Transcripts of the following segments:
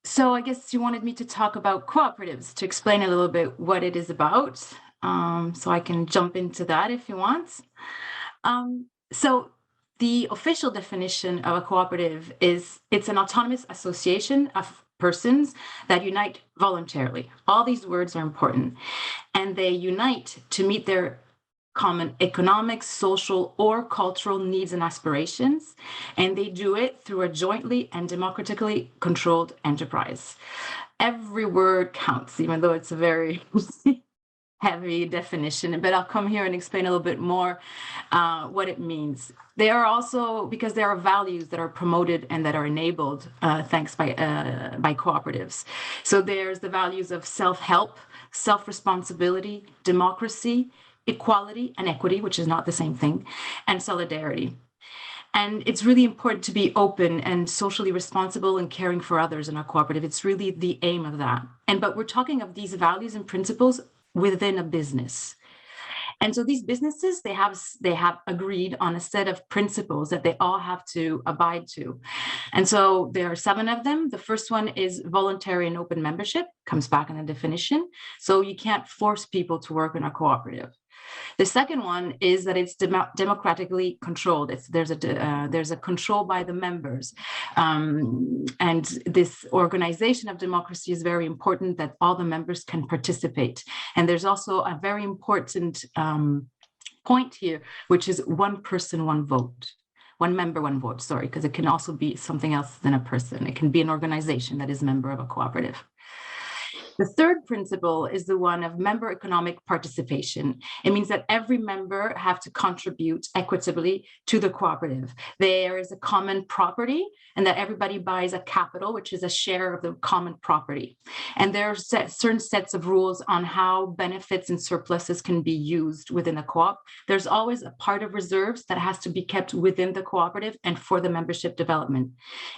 So I guess you wanted me to talk about cooperatives to explain a little bit what it is about. So I can jump into that if you want. So the official definition of a cooperative is it's an autonomous association of persons that unite voluntarily. All these words are important, and they unite to meet their common economic, social, or cultural needs and aspirations, and they do it through a jointly and democratically controlled enterprise. Every word counts, even though it's a very heavy definition, but I'll come here and explain a little bit more what it means. They are also, because there are values that are promoted and that are enabled thanks by cooperatives. So there's the values of self-help, self-responsibility, democracy, equality and equity, which is not the same thing, and solidarity. And it's really important to be open and socially responsible and caring for others in our cooperative. It's really the aim of that. But we're talking of these values and principles within a business. And so these businesses, they have agreed on a set of principles that they all have to abide to. And so there are 7 of them. The first one is voluntary and open membership, comes back in the definition. So you can't force people to work in a cooperative. The second one is that it's democratically controlled. There's a control by the members. And this organization of democracy is very important, that all the members can participate. And there's also a very important point here, which is one person, one vote. One member, one vote, sorry, because it can also be something else than a person. It can be an organization that is a member of a cooperative. The third principle is the one of member economic participation. It means that every member have to contribute equitably to the cooperative. There is a common property, and that everybody buys a capital, which is a share of the common property. And there are certain sets of rules on how benefits and surpluses can be used within a co-op. There's always a part of reserves that has to be kept within the cooperative and for the membership development.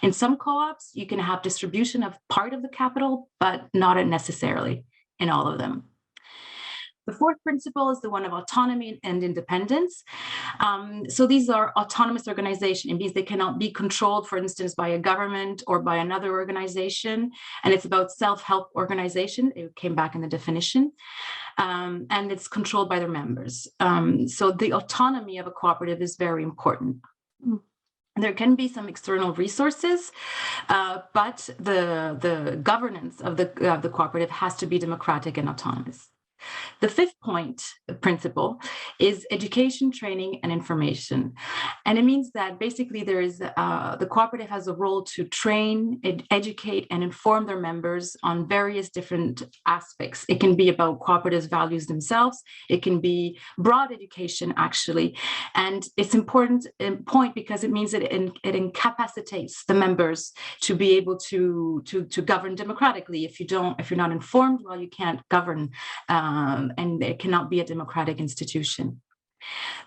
In some co-ops, you can have distribution of part of the capital, but not necessarily in all of them. The fourth principle is the one of autonomy and independence. So these are autonomous organizations. It means they cannot be controlled, for instance, by a government or by another organization. And it's about self-help organization. It came back in the definition. And it's controlled by their members. So the autonomy of a cooperative is very important. There can be some external resources, but the governance of the cooperative has to be democratic and autonomous. The fifth principle is education, training, and information. And it means that basically there is the cooperative has a role to train, educate, and inform their members on various different aspects. It can be about cooperative values themselves. It can be broad education, actually. And it's important point because it means that it incapacitates the members to be able to govern democratically. If you're not informed, well, you can't govern. And it cannot be a democratic institution.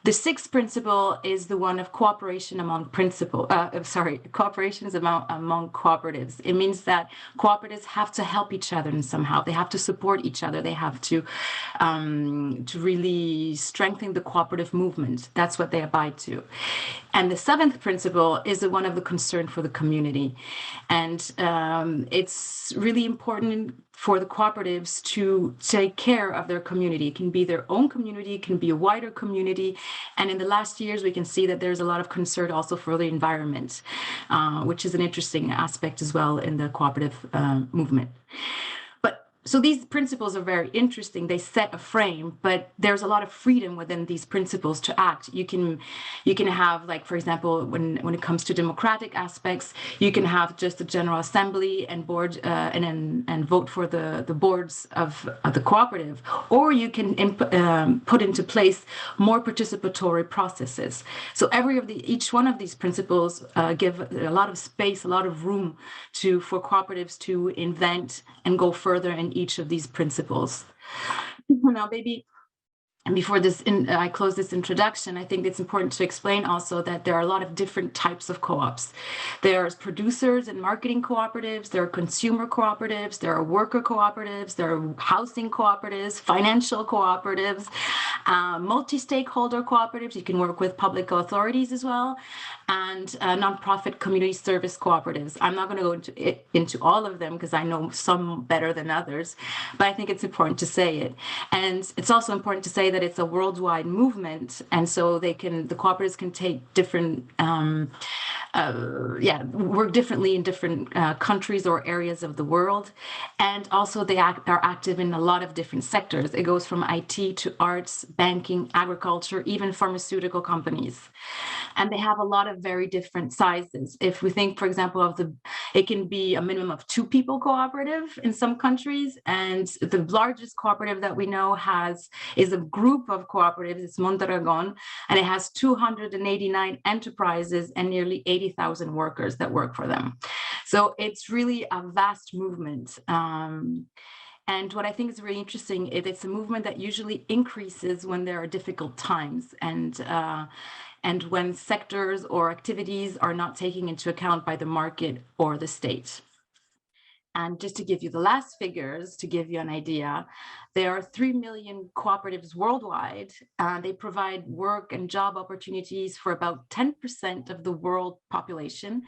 The sixth principle is the one of cooperation among cooperations among cooperatives. It means that cooperatives have to help each other and somehow they have to support each other. They have to really strengthen the cooperative movement. That's what they abide to. And the seventh principle is the one of the concern for the community. And it's really important for the cooperatives to take care of their community. It can be their own community, it can be a wider community. And in the last years, we can see that there's a lot of concern also for the environment, which is an interesting aspect as well in the cooperative movement. So these principles are very interesting. They set a frame, but there's a lot of freedom within these principles to act. You can have, like, for example, when it comes to democratic aspects, you can have just a general assembly and board and vote for the boards of the cooperative, or you can put into place more participatory processes. So each one of these principles give a lot of space, a lot of room for cooperatives to invent and go further in each of these principles. Now, maybe, and before I close this introduction, I think it's important to explain also that there are a lot of different types of co-ops. There's producers and marketing cooperatives, there are consumer cooperatives, there are worker cooperatives, there are housing cooperatives, financial cooperatives, multi-stakeholder cooperatives. You can work with public authorities as well. and nonprofit community service cooperatives. I'm not going to go into all of them because I know some better than others, but I think it's important to say it. And it's also important to say that it's a worldwide movement, and so the cooperatives can take different, work differently in different countries or areas of the world, and also they are active in a lot of different sectors. It goes from IT to arts, banking, agriculture, even pharmaceutical companies. And they have a lot of very different sizes. If we think, for example, it can be a minimum of 2 people cooperative in some countries, and the largest cooperative that we know is a group of cooperatives. It's Mondragon, and it has 289 enterprises and nearly 80,000 workers that work for them. So it's really a vast movement. And what I think is really interesting is it's a movement that usually increases when there are difficult times, and when sectors or activities are not taken into account by the market or the state. And just to give you the last figures, to give you an idea, there are 3 million cooperatives worldwide. They provide work and job opportunities for about 10% of the world population.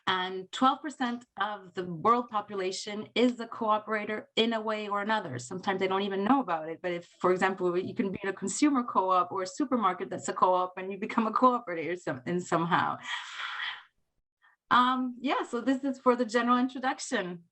And 12% of the world population is a cooperator in a way or another. Sometimes they don't even know about it. But if, for example, you can be in a consumer co-op or a supermarket that's a co-op, and you become a cooperator somehow. So this is for the general introduction.